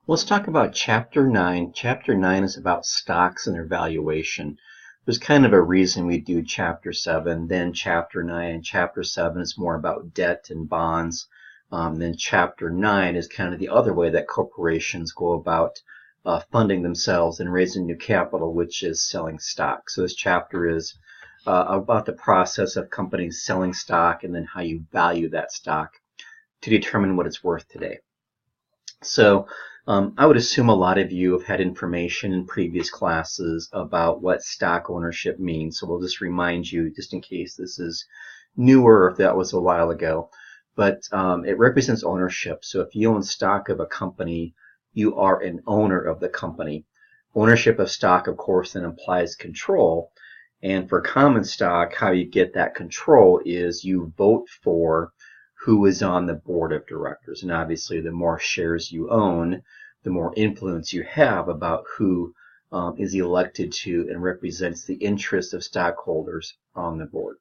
Let's talk about Chapter 9. Chapter 9 is about stocks and their valuation. There's kind of a reason we do Chapter 7, then Chapter 9. Chapter 7 is more about debt and bonds. Then Chapter 9 is kind of the other way that corporations go about funding themselves and raising new capital, which is selling stock. So this chapter is about the process of companies selling stock and then how you value that stock to determine what it's worth today. So I would assume a lot of you have had information in previous classes about what stock ownership means. So we'll just remind you, just in case this is newer, if that was a while ago. But it represents ownership. So if you own stock of a company, you are an owner of the company. Ownership of stock, of course, then implies control. And for common stock, how you get that control is you vote for who is on the board of directors. And obviously, the more shares you own, the more influence you have about who is elected to and represents the interests of stockholders on the board.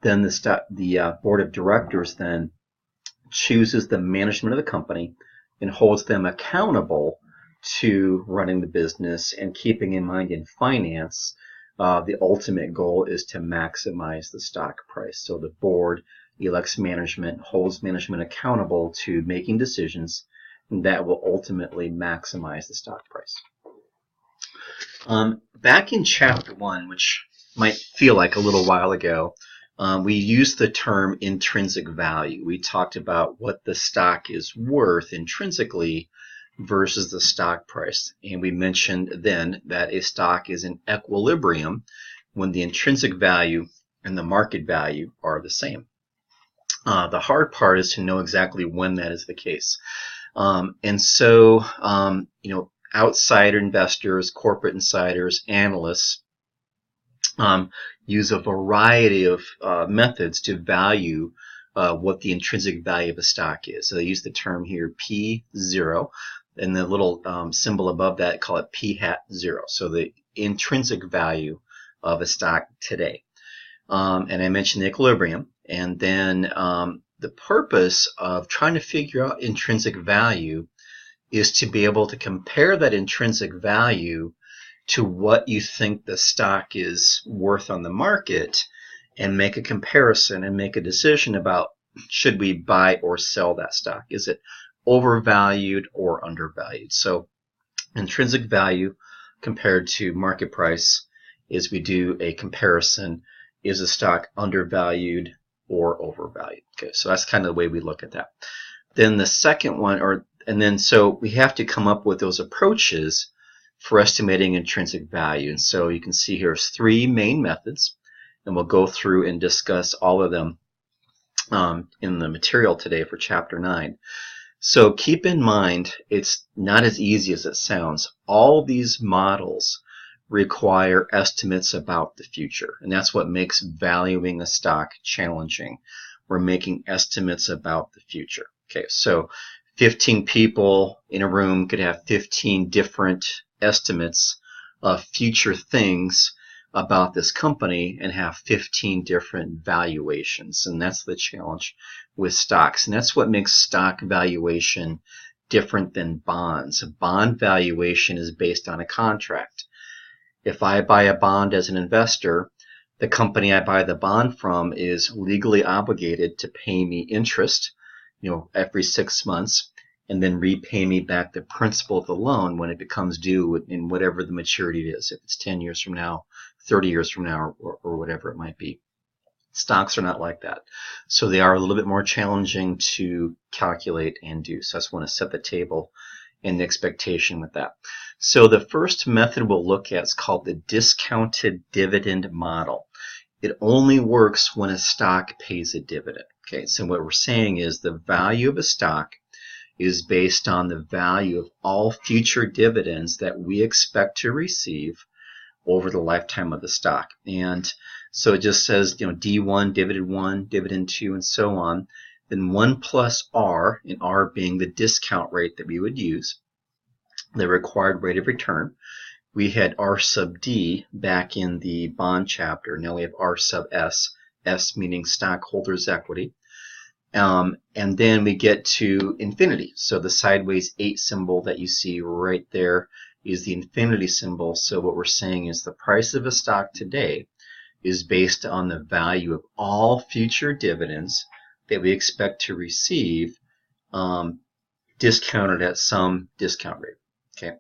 Then the board of directors then chooses the management of the company and holds them accountable to running the business and keeping in mind in finance, the ultimate goal is to maximize the stock price. So the board elects management, holds management accountable to making decisions that will ultimately maximize the stock price. Back in Chapter 1, which might feel like a little while ago, we used the term intrinsic value. We talked about what the stock is worth intrinsically versus the stock price. And we mentioned then that a stock is in equilibrium when the intrinsic value and the market value are the same. The hard part is to know exactly when that is the case. And so, outsider investors, corporate insiders, analysts use a variety of methods to value what the intrinsic value of a stock is. So they use the term here P0, and the little symbol above that, call it P hat 0. So the intrinsic value of a stock today. And I mentioned the equilibrium. And then the purpose of trying to figure out intrinsic value is to be able to compare that intrinsic value to what you think the stock is worth on the market and make a comparison and make a decision about should we buy or sell that stock. Is it overvalued or undervalued? So intrinsic value compared to market price is we do a comparison. Is a stock undervalued or overvalued? Okay, so that's kind of the way we look at that. Then the second one, so we have to come up with those approaches for estimating intrinsic value. And so you can see here's 3 main methods, and we'll go through and discuss all of them in the material today for Chapter 9. So keep in mind, it's not as easy as it sounds. All these models require estimates about the future, and that's what makes valuing a stock challenging. We're making estimates about the future. Okay, so 15 people in a room could have 15 different estimates of future things about this company and have 15 different valuations, and that's the challenge with stocks, and that's what makes stock valuation different than bonds. A bond valuation is based on a contract. If I buy a bond as an investor, the company I buy the bond from is legally obligated to pay me interest, every 6 months, and then repay me back the principal of the loan when it becomes due in whatever the maturity is, if it's 10 years from now, 30 years from now, or whatever it might be. Stocks are not like that. So they are a little bit more challenging to calculate and do. So I just want to set the table and the expectation with that. So the first method we'll look at is called the discounted dividend model. It only works when a stock pays a dividend. Okay, so what we're saying is the value of a stock is based on the value of all future dividends that we expect to receive over the lifetime of the stock. And so it just says, D1, dividend 2, and so on. Then 1 plus R, and R being the discount rate that we would use, the required rate of return. We had R sub D back in the bond chapter. Now we have R sub S, S meaning stockholders' equity. And then we get to infinity. So the sideways 8 symbol that you see right there is the infinity symbol. So what we're saying is the price of a stock today is based on the value of all future dividends that we expect to receive, discounted at some discount rate. Okay,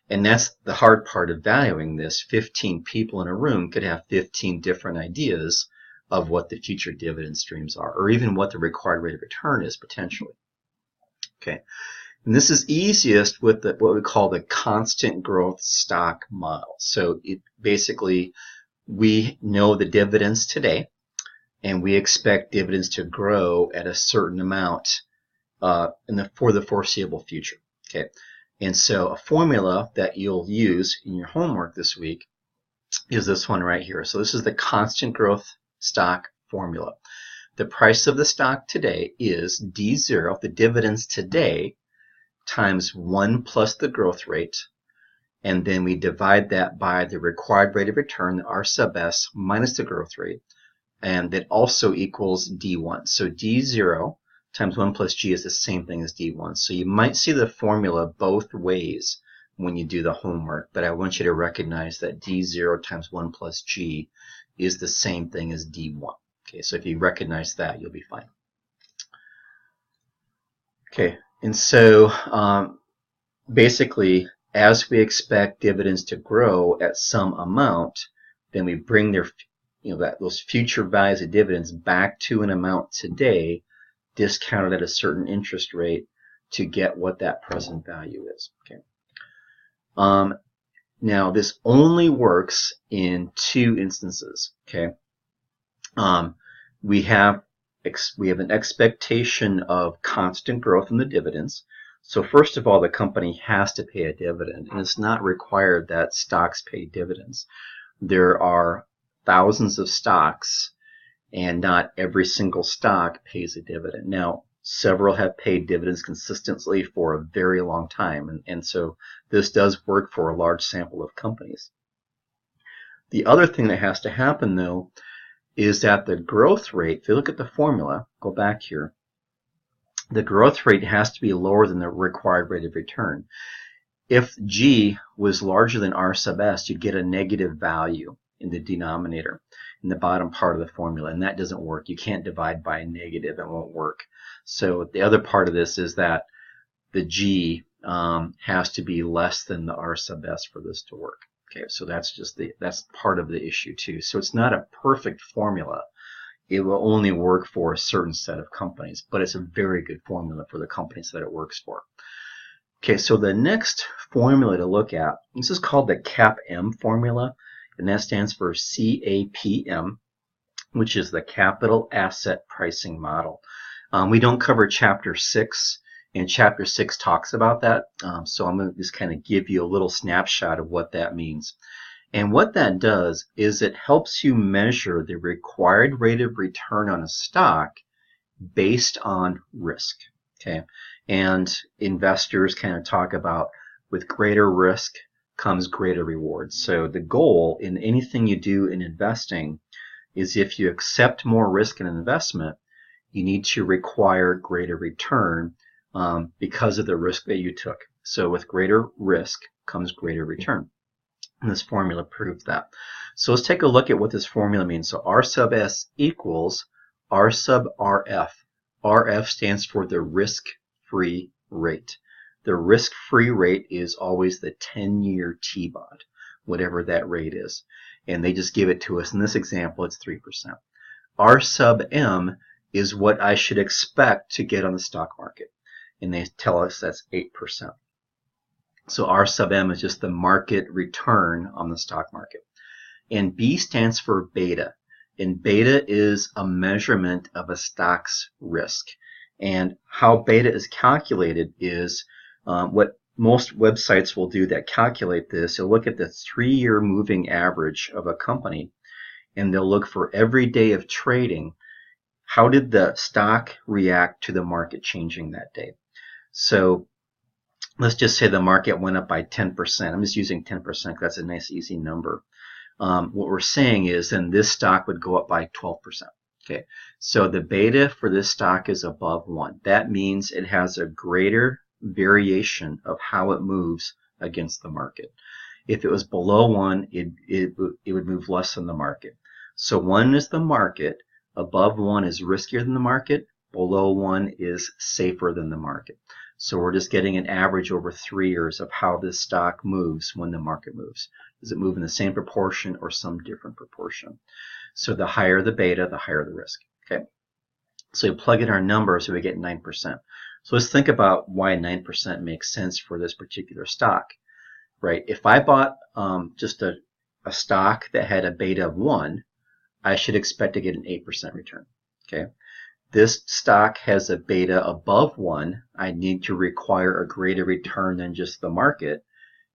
and that's the hard part of valuing this. 15 people in a room could have 15 different ideas of what the future dividend streams are, or even what the required rate of return is potentially. Okay, and this is easiest with what we call the constant growth stock model. So it basically, we know the dividends today, and we expect dividends to grow at a certain amount for the foreseeable future. Okay, and so a formula that you'll use in your homework this week is this one right here. So this is the constant growth stock formula. The price of the stock today is D0, the dividends today, times 1 plus the growth rate, and then we divide that by the required rate of return, the R sub S, minus the growth rate, and that also equals D1. So D0 times 1 plus G is the same thing as D1. So you might see the formula both ways when you do the homework, but I want you to recognize that D0 times 1 plus G is the same thing as D1. Okay, so if you recognize that, you'll be fine. Okay, and so basically, as we expect dividends to grow at some amount, then we bring their, those future values of dividends back to an amount today, discounted at a certain interest rate to get what that present value is. Okay. Now this only works in 2 instances. Okay. We have an expectation of constant growth in the dividends. So first of all, the company has to pay a dividend, and it's not required that stocks pay dividends. There are thousands of stocks, and not every single stock pays a dividend. Now, several have paid dividends consistently for a very long time, and so this does work for a large sample of companies. The other thing that has to happen, though, is that the growth rate, if you look at the formula, go back here, the growth rate has to be lower than the required rate of return. If G was larger than R sub S, you'd get a negative value in the denominator, in the bottom part of the formula, and that doesn't work. You can't divide by a negative, it won't work. So the other part of this is that the G has to be less than the R sub S for this to work. Okay, so that's part of the issue too. So it's not a perfect formula. It will only work for a certain set of companies, but it's a very good formula for the companies that it works for. Okay, so the next formula to look at, this is called the CAPM formula, and that stands for CAPM, which is the Capital Asset Pricing Model. We don't cover Chapter 6, and Chapter 6 talks about that, so I'm going to just kind of give you a little snapshot of what that means. And what that does is it helps you measure the required rate of return on a stock based on risk. Okay, and investors kind of talk about with greater risk comes greater reward. So the goal in anything you do in investing is if you accept more risk in an investment, you need to require greater return because of the risk that you took. So with greater risk comes greater return. And this formula proves that. So let's take a look at what this formula means. So R sub S equals R sub RF. RF stands for the risk-free rate. The risk-free rate is always the 10-year T-bond, whatever that rate is. And they just give it to us. In this example, it's 3%. R sub M is what I should expect to get on the stock market. And they tell us that's 8%. So R sub M is just the market return on the stock market. And B stands for beta. And beta is a measurement of a stock's risk. And how beta is calculated is what most websites will do that calculate this. They'll look at the 3-year moving average of a company, and they'll look for every day of trading. How did the stock react to the market changing that day? So let's just say the market went up by 10%. I'm just using 10% because that's a nice easy number. What we're saying is then this stock would go up by 12%. Okay, so the beta for this stock is above 1. That means it has a greater variation of how it moves against the market. If it was below 1, it would move less than the market. So 1 is the market, above 1 is riskier than the market, below 1 is safer than the market. So we're just getting an average over 3 years of how this stock moves when the market moves. Does it move in the same proportion or some different proportion? So the higher the beta, the higher the risk. Okay. So you plug in our numbers, so we get 9%. So let's think about why 9% makes sense for this particular stock, right? If I bought just a stock that had a beta of 1, I should expect to get an 8% return. Okay. This stock has a beta above 1. I need to require a greater return than just the market.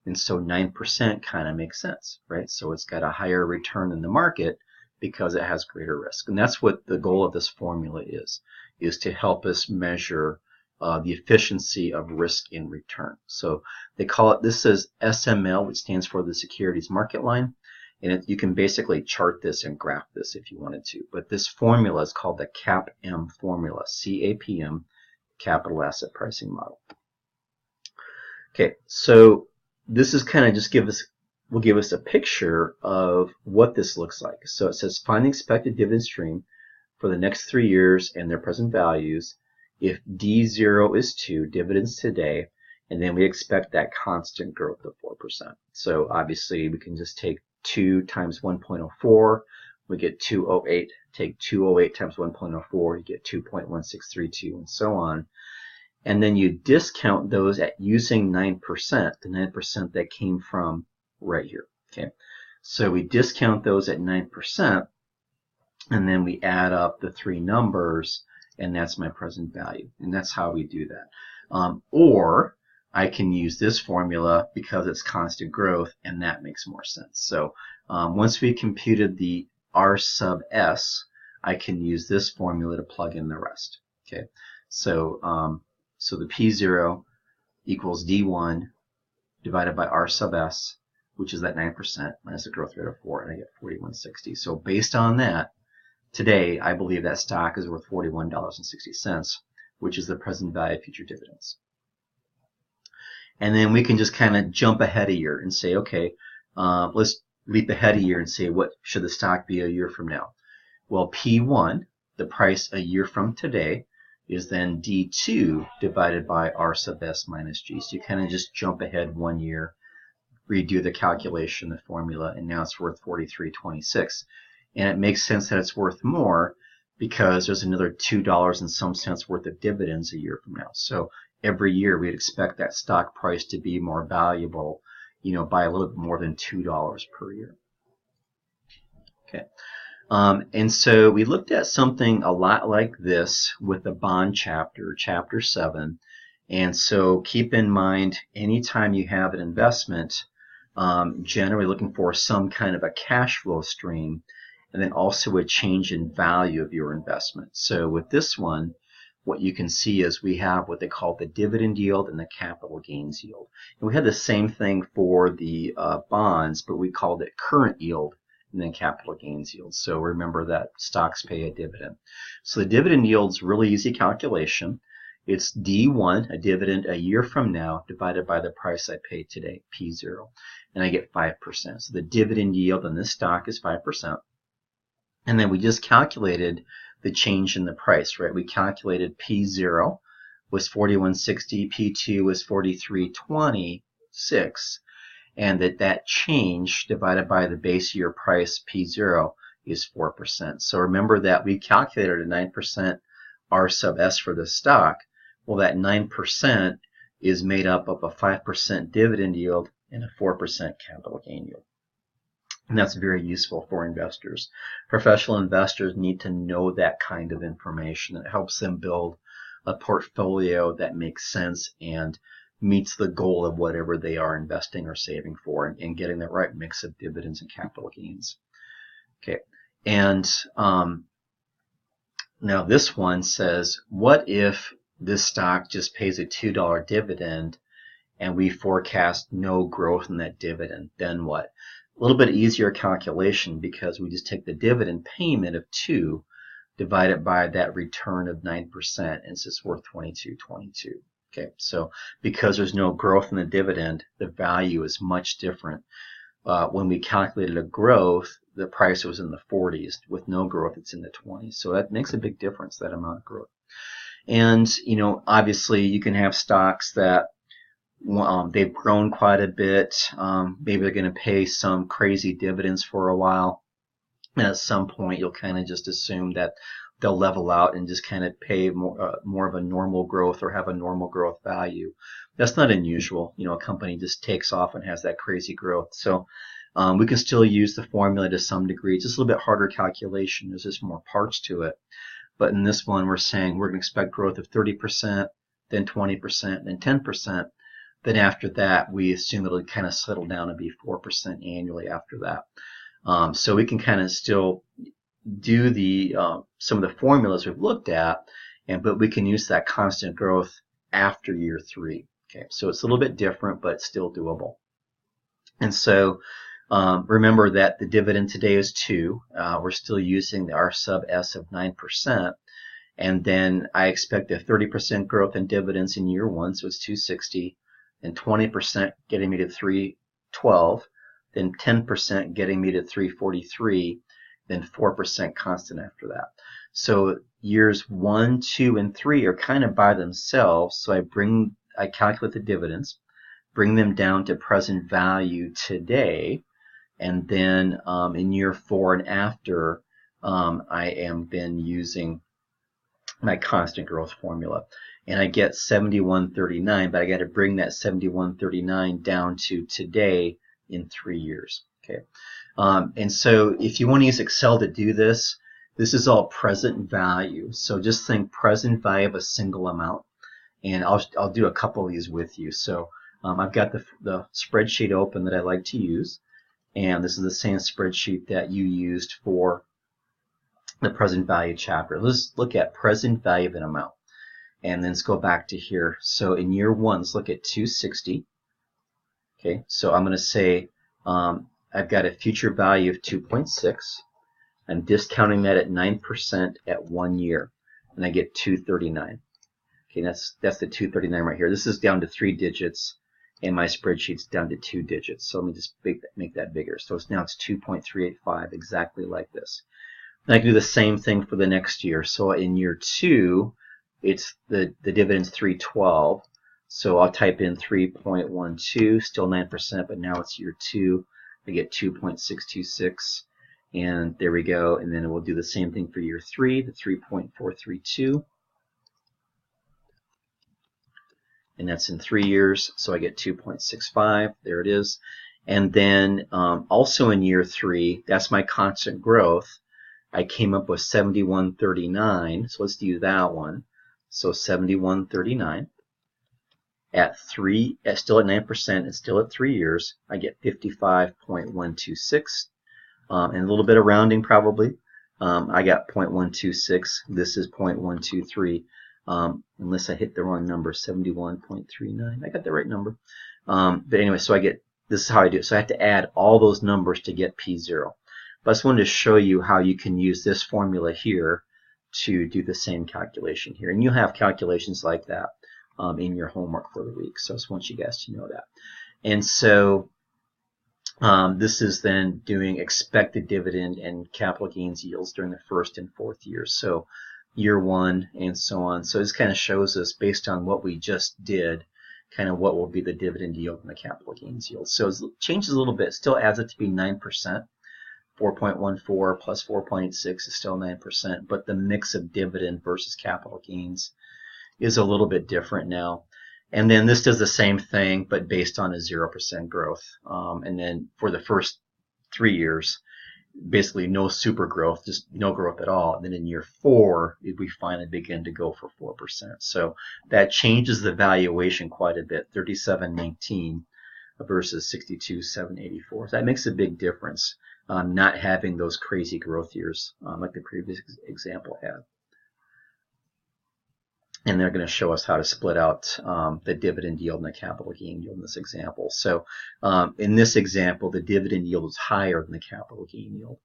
And so 9% kind of makes sense, right? So it's got a higher return than the market because it has greater risk. And that's what the goal of this formula is to help us measure the efficiency of risk in return. So they call it, this is SML, which stands for the securities market line. And you can basically chart this and graph this if you wanted to. But this formula is called the CAPM formula, CAPM, Capital Asset Pricing Model. Okay, so this is kind of just will give us a picture of what this looks like. So it says find the expected dividend stream for the next 3 years and their present values. If D0 is 2, dividends today, and then we expect that constant growth of 4%. So obviously we can just take 2 times 1.04, we get 208. Take 208 times 1.04, you get 2.1632, and so on. And then you discount those at using 9%, the 9% that came from right here. Okay, so we discount those at 9%, and then we add up the 3 numbers, and that's my present value. And that's how we do that. Or I can use this formula because it's constant growth, and that makes more sense. So once we computed the R sub S, I can use this formula to plug in the rest. Okay, so so the P0 equals D1 divided by R sub S, which is that 9% minus the growth rate of 4, and I get 41.60. So based on that, today I believe that stock is worth $41.60, which is the present value of future dividends. And then we can just kind of jump ahead a year and say, okay, let's leap ahead a year and say, what should the stock be a year from now? Well, P1, the price a year from today, is then D2 divided by R sub S minus G. So you kind of just jump ahead 1 year, redo the calculation, the formula, and now it's worth 43.26. And it makes sense that it's worth more because there's another $2 and some cents worth of dividends a year from now. So every year we'd expect that stock price to be more valuable, by a little bit more than $2 per year. Okay, and so we looked at something a lot like this with the bond chapter, chapter 7. And so keep in mind, anytime you have an investment, generally looking for some kind of a cash flow stream, and then also a change in value of your investment. So with this one, what you can see is we have what they call the dividend yield and the capital gains yield. And we had the same thing for the bonds, but we called it current yield and then capital gains yield. So remember that stocks pay a dividend. So the dividend yield's really easy calculation. It's D1, a dividend a year from now, divided by the price I paid today, P0, and I get 5%. So the dividend yield on this stock is 5%. And then we just calculated the change in the price, right? We calculated P0 was 41.60, P2 was 43.26, and that change divided by the base year price P0 is 4%. So remember that we calculated a 9% R sub S for the stock. Well, that 9% is made up of a 5% dividend yield and a 4% capital gain yield. And that's very useful for investors. Professional investors need to know that kind of information. It helps them build a portfolio that makes sense and meets the goal of whatever they are investing or saving for, and getting the right mix of dividends and capital gains. Okay, and now this one says, what if this stock just pays a $2 dividend and we forecast no growth in that dividend? Then what? A little bit easier calculation because we just take the dividend payment of 2 divided by that return of 9%, and it's just worth 22.22. Okay, so because there's no growth in the dividend, the value is much different. When we calculated a growth, the price was in the 40s. With no growth, it's in the 20s. So that makes a big difference, that amount of growth. And, you know, obviously you can have stocks that they've grown quite a bit. Maybe they're going to pay some crazy dividends for a while. And at some point, you'll kind of just assume that they'll level out and just kind of pay more of a normal growth or have a normal growth value. That's not unusual. You know, a company just takes off and has that crazy growth. So we can still use the formula to some degree. It's just a little bit harder calculation. There's just more parts to it. But in this one, we're saying we're going to expect growth of 30%, then 20%, then 10%. Then after that, we assume it'll kind of settle down and be 4% annually after that. So we can kind of still do the some of the formulas we've looked at, but we can use that constant growth after year 3. Okay, so it's a little bit different, but still doable. And so remember that the dividend today is 2. We're still using the R sub S of 9%. And then I expect a 30% growth in dividends in year 1, so it's 260. Then 20% getting me to 312. Then 10% getting me to 343. Then 4% constant after that. So years 1, 2, and 3 are kind of by themselves. So I calculate the dividends, bring them down to present value today, and then in year 4 and after, I am then using my constant growth formula, and I get 7139. But I got to bring that 7139 down to today in 3 years. Okay, and so if you want to use Excel to do this, this is all present value. So just think present value of a single amount, and I'll do a couple of these with you. So I've got the spreadsheet open that I like to use, and this is the same spreadsheet that you used for the present value chapter. Let's look at present value of an amount, and then let's go back to here. So in year 1, let's look at 260. Okay, so I'm going to say I've got a future value of 2.6. I'm discounting that at 9% at 1 year, and I get 239. Okay, that's the 239 right here. This is down to 3 digits, and my spreadsheet's down to 2 digits. So let me just make that bigger. So now it's 2.385, exactly like this. And I can do the same thing for the next year. So in year 2, it's the dividend's 312. So I'll type in 3.12, still 9%, but now it's year 2. I get 2.626, and there we go. And then we'll do the same thing for year 3, the 3.432. And that's in 3 years, so I get 2.65. There it is. And then also in year 3, that's my constant growth. I came up with 7139, so let's do that one. So 7139 at 3, still at 9%, and still at 3 years, I get 55.126, and a little bit of rounding probably. I got 0.126. This is 0.123. Unless I hit the wrong number, 71.39. I got the right number. But anyway, so this is how I do it. So I have to add all those numbers to get P0. But I just wanted to show you how you can use this formula here to do the same calculation here. And you'll have calculations like that in your homework for the week. So I just want you guys to know that. And so this is then doing expected dividend and capital gains yields during the 1st and 4th years. So year 1 and so on. So this kind of shows us, based on what we just did, kind of what will be the dividend yield and the capital gains yield. So it changes a little bit. Still adds it to be 9%. 4.14 plus 4.86 is still 9%, but the mix of dividend versus capital gains is a little bit different now. And then this does the same thing, but based on a 0% growth. And then for the first 3 years, basically no super growth, just no growth at all. And then in year 4, we finally begin to go for 4%. So that changes the valuation quite a bit, 37.19 versus 62.784. So that makes a big difference, not having those crazy growth years like the previous example had. And they're going to show us how to split out the dividend yield and the capital gain yield in this example. So in this example, the dividend yield is higher than the capital gain yield.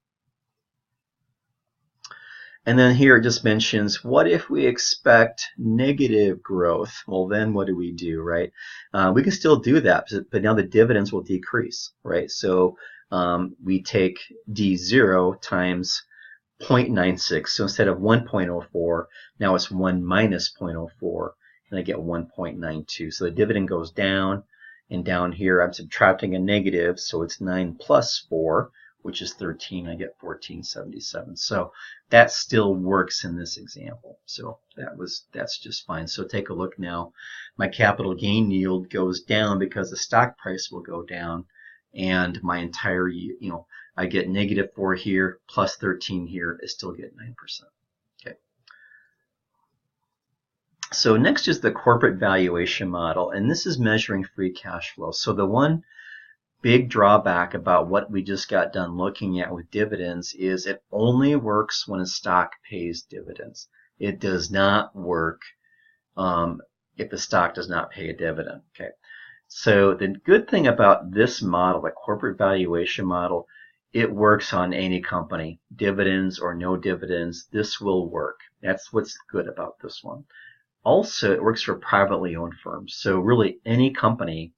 And then here it just mentions, what if we expect negative growth? Well, then what do we do, right? We can still do that, but now the dividends will decrease, right? So we take D0 times 0.96. So instead of 1.04, now it's 1 minus 0.04, and I get 1.92. So the dividend goes down, and down here I'm subtracting a negative, so it's 9 plus 4, which is 13. I get 1477. So that still works in this example. So that's just fine. So take a look now. My capital gain yield goes down because the stock price will go down, and my entire, I get -4 here, plus 13 here, I still get 9%. Okay. So next is the corporate valuation model, and this is measuring free cash flow. So the one big drawback about what we just got done looking at with dividends is it only works when a stock pays dividends. It does not work if the stock does not pay a dividend. Okay. So the good thing about this model, the corporate valuation model, it works on any company, dividends or no dividends. This will work. That's what's good about this one. Also, it works for privately owned firms. So really any company,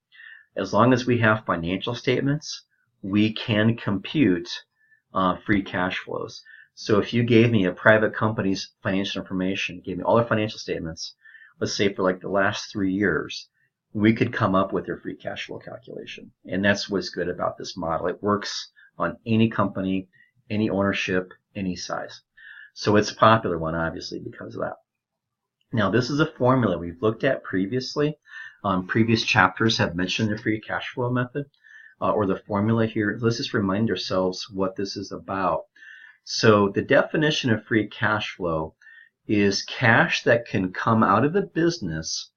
as long as we have financial statements, we can compute free cash flows. So if you gave me a private company's financial information, gave me all their financial statements, let's say for like the last 3 years, we could come up with their free cash flow calculation. And that's what's good about this model. It works on any company, any ownership, any size. So it's a popular one, obviously, because of that. Now, this is a formula we've looked at previously. Previous chapters have mentioned the free cash flow method or the formula here. Let's just remind ourselves what this is about. So the definition of free cash flow is cash that can come out of the business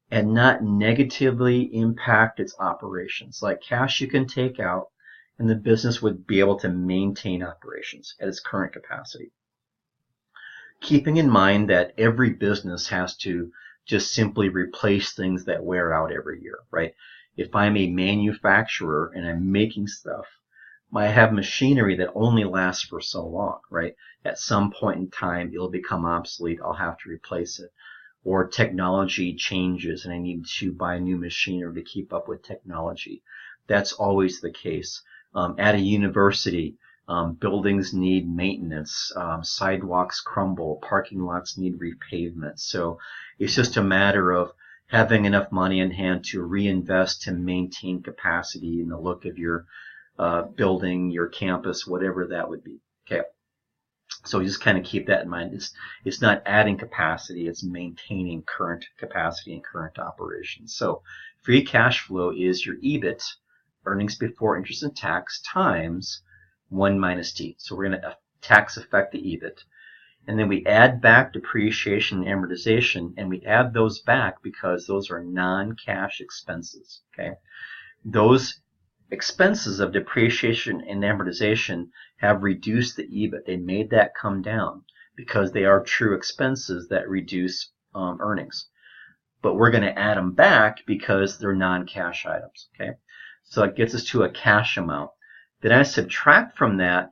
and not negatively impact its operations. Like cash you can take out and the business would be able to maintain operations at its current capacity. Keeping in mind that every business has to just simply replace things that wear out every year, right? If I'm a manufacturer and I'm making stuff, I have machinery that only lasts for so long, right? At some point in time, it'll become obsolete. I'll have to replace it. Or technology changes and I need to buy new machinery to keep up with technology. That's always the case. At a university, buildings need maintenance, sidewalks crumble, parking lots need repavement. So it's just a matter of having enough money in hand to reinvest to maintain capacity in the look of your building, your campus, whatever that would be. Okay. So just kind of keep that in mind. It's not adding capacity, it's maintaining current capacity and current operations. So free cash flow is your EBIT, earnings before interest and tax, times 1 minus T. So we're going to tax affect the EBIT. And then we add back depreciation and amortization, and we add those back because those are non-cash expenses. Okay, those expenses of depreciation and amortization have reduced the EBIT. They made that come down because they are true expenses that reduce earnings. But we're going to add them back because they're non-cash items. Okay, so it gets us to a cash amount. Then I subtract from that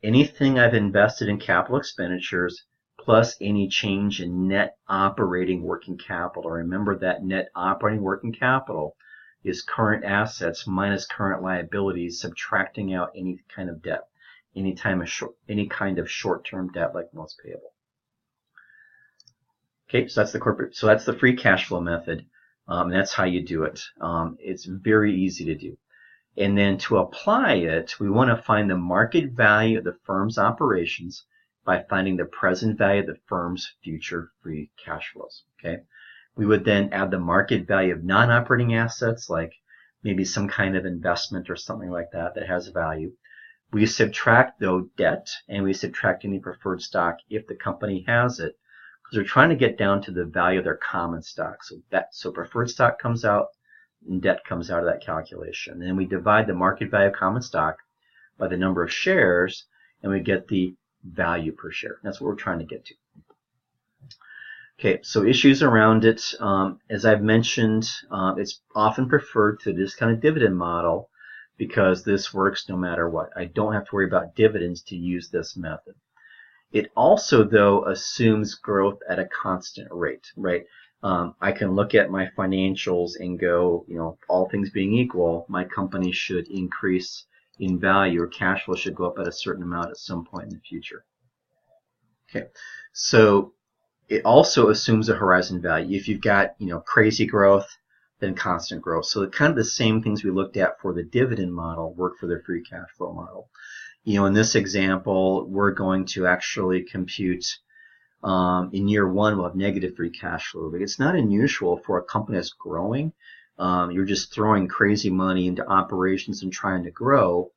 anything I've invested in capital expenditures plus any change in net operating working capital. Remember that net operating working capital is current assets minus current liabilities, subtracting out any kind of debt, any kind of short-term debt like notes payable. Okay, so that's the free cash flow method. That's how you do it. It's very easy to do. And then to apply it, we want to find the market value of the firm's operations by finding the present value of the firm's future free cash flows. Okay. We would then add the market value of non-operating assets, like maybe some kind of investment or something like that that has value. We subtract, though, debt, and we subtract any preferred stock if the company has it, because we're trying to get down to the value of their common stock. So preferred stock comes out, and debt comes out of that calculation. And then we divide the market value of common stock by the number of shares, and we get the value per share. That's what we're trying to get to. Okay, so issues around it. As I've mentioned, it's often preferred to this kind of dividend model because this works no matter what. I don't have to worry about dividends to use this method. It also, though, assumes growth at a constant rate, right? I can look at my financials and go, all things being equal, my company should increase in value, or cash flow should go up at a certain amount at some point in the future. Okay, so it also assumes a horizon value. If you've got, crazy growth, then constant growth. So kind of the same things we looked at for the dividend model work for the free cash flow model. In this example, we're going to actually compute in year one, we'll have negative free cash flow. But it's not unusual for a company that's growing. You're just throwing crazy money into operations and trying to grow,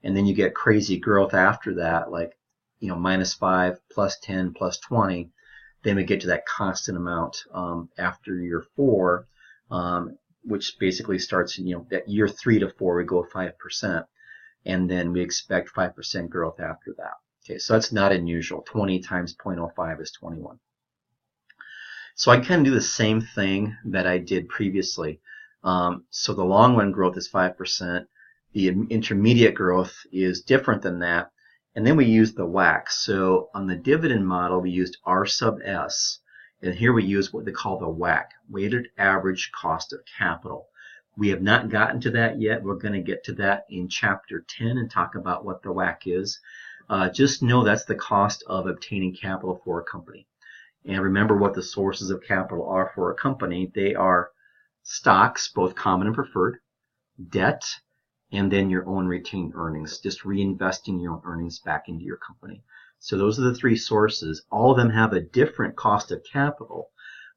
and then you get crazy growth after that, like -5, +10, +20. Then we get to that constant amount after year 4, which basically starts in that year 3 to 4 we go 5%, and then we expect 5% growth after that. Okay, so that's not unusual. 20 times 0.05 is 21. So I can do the same thing that I did previously. So the long run growth is 5%. The intermediate growth is different than that. And then we use the WACC. So on the dividend model, we used R sub S. And here we use what they call the WACC, weighted average cost of capital. We have not gotten to that yet. We're going to get to that in chapter 10 and talk about what the WACC is. Just know that's the cost of obtaining capital for a company. And remember what the sources of capital are for a company. They are stocks, both common and preferred, debt, and then your own retained earnings, just reinvesting your own earnings back into your company. So those are the three sources. All of them have a different cost of capital,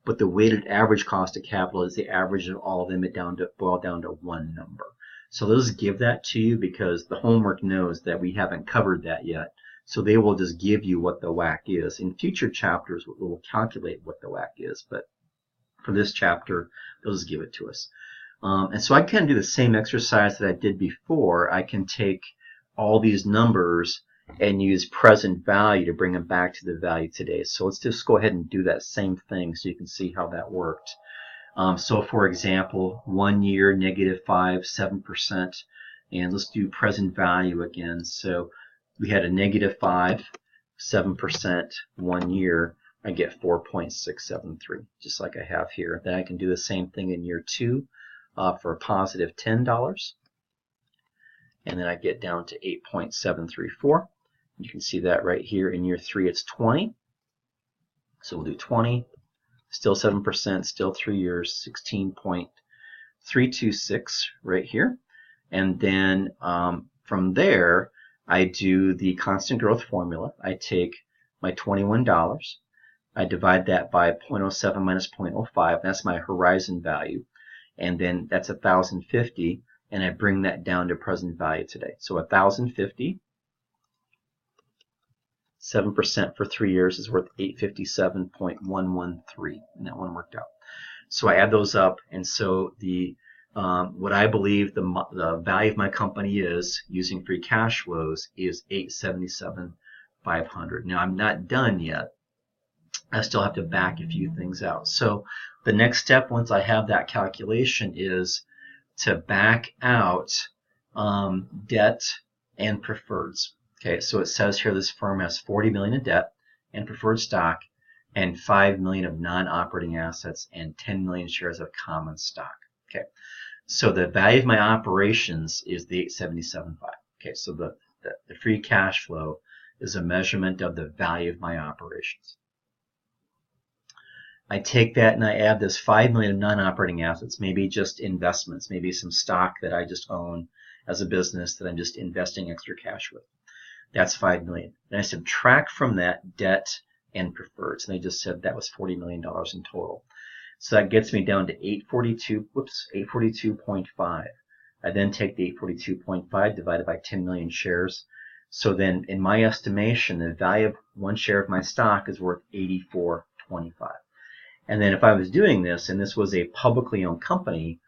but the weighted average cost of capital is the average of all of them, boil down to one number. So let's give that to you because the homework knows that we haven't covered that yet. So they will just give you what the WACC is. In future chapters, we'll calculate what the WACC is, but for this chapter, they'll just give it to us. And so I can do the same exercise that I did before. I can take all these numbers and use present value to bring them back to the value today. So let's just go ahead and do that same thing so you can see how that worked. So for example, 1 year, -5, 7%. And let's do present value again. So we had a -5, 7%, 1 year. I get 4.673, just like I have here. Then I can do the same thing in year 2 for a positive $10. And then I get down to 8.734. You can see that right here. In year 3, it's 20. So we'll do 20. Still 7%, still 3 years, 16.326 right here. And then from there, I do the constant growth formula. I take my $21. I divide that by 0.07 minus 0.05. That's my horizon value. And then that's 1,050. And I bring that down to present value today. So 1,050. 7% for 3 years is worth 857.113, and that one worked out. So I add those up, and so the what I believe the value of my company is using free cash flows is 877,500. Now I'm not done yet. I still have to back a few things out. So the next step, once I have that calculation, is to back out debt and preferreds. Okay, so it says here this firm has $40 million in debt and preferred stock and $5 million of non-operating assets and 10 million shares of common stock. Okay, so the value of my operations is the 877.5. Okay, so the free cash flow is a measurement of the value of my operations. I take that and I add this 5 million of non-operating assets, maybe just investments, maybe some stock that I just own as a business that I'm just investing extra cash with. That's 5 million. And I subtract from that debt and preferreds. And they just said that was $40 million in total. So that gets me down to 842.5. I then take the 842.5 divided by 10 million shares. So then in my estimation, the value of one share of my stock is worth $84.25. And then if I was doing this, and this was a publicly owned company,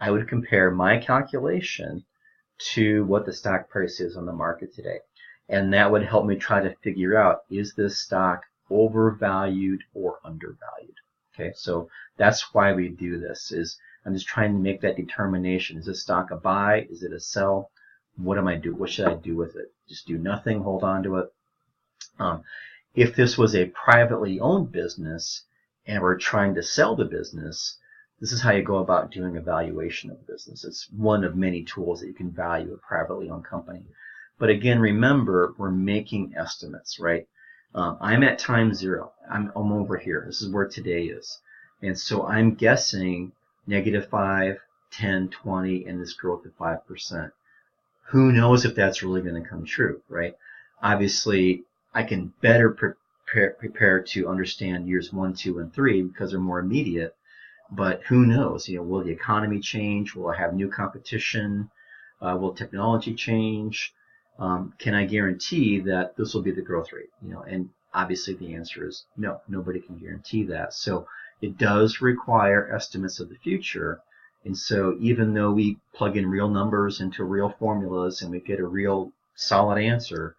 I would compare my calculation to what the stock price is on the market today. And that would help me try to figure out, is this stock overvalued or undervalued? Okay, so that's why we do this. I'm just trying to make that determination. Is this stock a buy? Is it a sell? What am I doing? What should I do with it? Just do nothing, hold on to it. If this was a privately owned business and we're trying to sell the business, this is how you go about doing a valuation of the business. It's one of many tools that you can value a privately owned company. But again, remember, we're making estimates, right? I'm at time 0. I'm over here. This is where today is. And so I'm guessing -5, 10, 20, and this growth of 5%. Who knows if that's really going to come true, right? Obviously, I can better prepare to understand years 1, 2, and 3 because they're more immediate. But who knows? Will the economy change? Will I have new competition? Will technology change? Can I guarantee that this will be the growth rate? And obviously the answer is no. Nobody can guarantee that. So it does require estimates of the future. And so even though we plug in real numbers into real formulas and we get a real solid answer,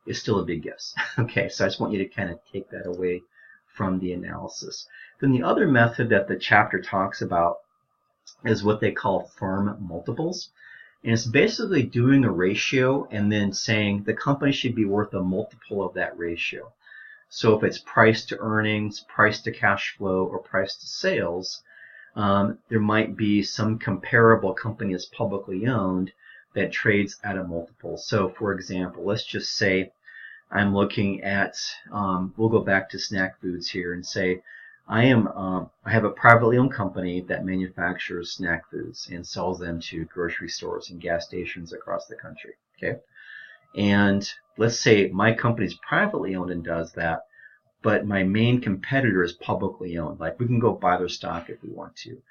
it's still a big guess. Okay, so I just want you to kind of take that away from the analysis. Then the other method that the chapter talks about is what they call firm multiples. And it's basically doing a ratio and then saying the company should be worth a multiple of that ratio. So if it's price to earnings, price to cash flow, or price to sales, there might be some comparable company that's publicly owned that trades at a multiple. So for example, let's just say I'm looking at, we'll go back to snack foods here and say, I have a privately owned company that manufactures snack foods and sells them to grocery stores and gas stations across the country. Okay, and let's say my company is privately owned and does that, but my main competitor is publicly owned. Like, we can go buy their stock if we want to,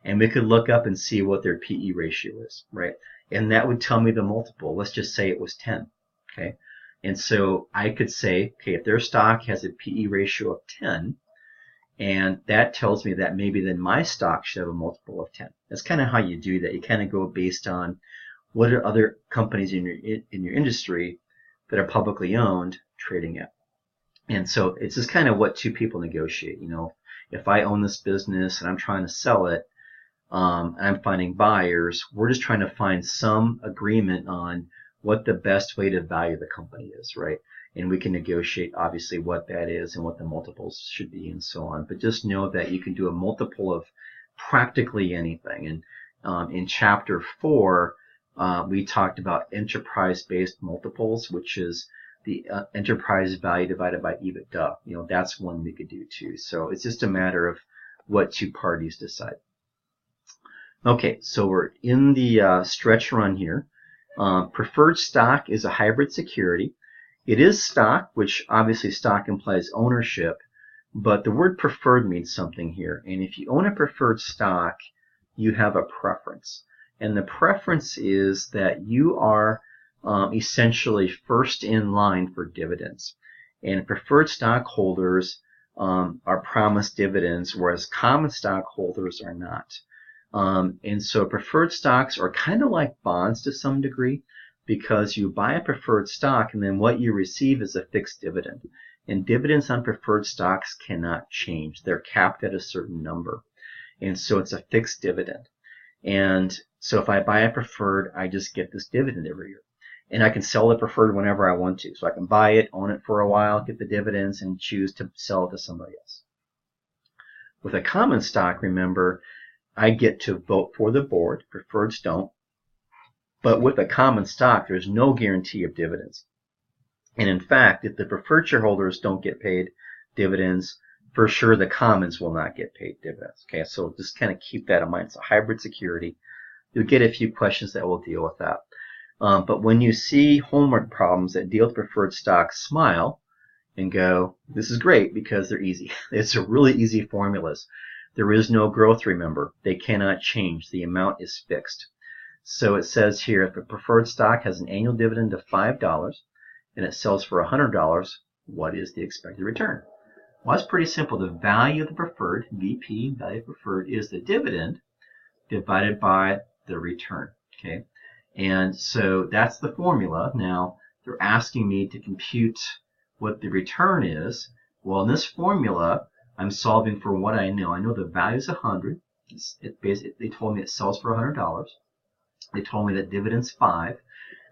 and we could look up and see what their PE ratio is, right? And that would tell me the multiple. Let's just say it was 10. Okay, and so I could say, okay, if their stock has a PE ratio of 10. And that tells me that maybe then my stock should have a multiple of 10. That's kind of how you do that. You kind of go based on what are other companies in your industry that are publicly owned trading at. And so it's just kind of what two people negotiate. If I own this business and I'm trying to sell it, and I'm finding buyers, we're just trying to find some agreement on what the best way to value the company is, right? And we can negotiate, obviously, what that is and what the multiples should be and so on. But just know that you can do a multiple of practically anything. And in Chapter 4, we talked about enterprise-based multiples, which is the enterprise value divided by EBITDA. That's one we could do too. So it's just a matter of what two parties decide. Okay, so we're in the stretch run here. Preferred stock is a hybrid security. It is stock, which obviously stock implies ownership, but the word preferred means something here. And if you own a preferred stock, you have a preference. And the preference is that you are essentially first in line for dividends. And preferred stockholders are promised dividends, whereas common stockholders are not. And so preferred stocks are kind of like bonds to some degree, because you buy a preferred stock and then what you receive is a fixed dividend. And dividends on preferred stocks cannot change. They're capped at a certain number. And so it's a fixed dividend. And so if I buy a preferred, I just get this dividend every year. And I can sell the preferred whenever I want to. So I can buy it, own it for a while, get the dividends, and choose to sell it to somebody else. With a common stock, remember, I get to vote for the board. Preferreds don't. But with a common stock, there's no guarantee of dividends. And in fact, if the preferred shareholders don't get paid dividends, for sure the commons will not get paid dividends. Okay, so just kind of keep that in mind. It's a hybrid security. You'll get a few questions that will deal with that. But when you see homework problems that deal with preferred stocks, smile and go, this is great because they're easy. It's a really easy formulas. There is no growth, remember. They cannot change. The amount is fixed. So it says here, if a preferred stock has an annual dividend of $5 and it sells for $100, what is the expected return? Well, that's pretty simple. The value of the preferred, VP, value of preferred, is the dividend divided by the return. Okay, and so that's the formula. Now, they're asking me to compute what the return is. Well, in this formula, I'm solving for what I know. I know the value is 100. They told me it sells for $100. They told me that dividend's 5.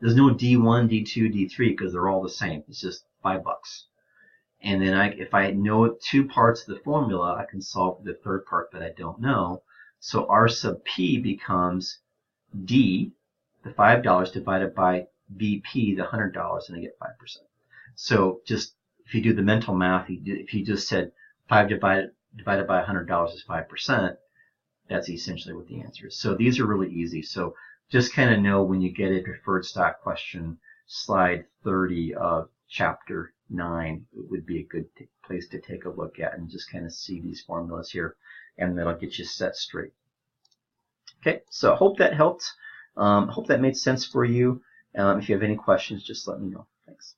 There's no D1, D2, D3 because they're all the same. It's just $5. And then if I know two parts of the formula, I can solve the third part that I don't know. So R sub P becomes D, the $5 divided by VP, the $100, and I get 5%. So just if you do the mental math, if you just said 5 divided by $100 is 5%, that's essentially what the answer is. So these are really easy. So just kind of know when you get a preferred stock question, slide 30 of chapter 9 it would be a good place to take a look at and just kind of see these formulas here, and that'll get you set straight. Okay, so I hope that helped. Hope that made sense for you. If you have any questions, just let me know. Thanks.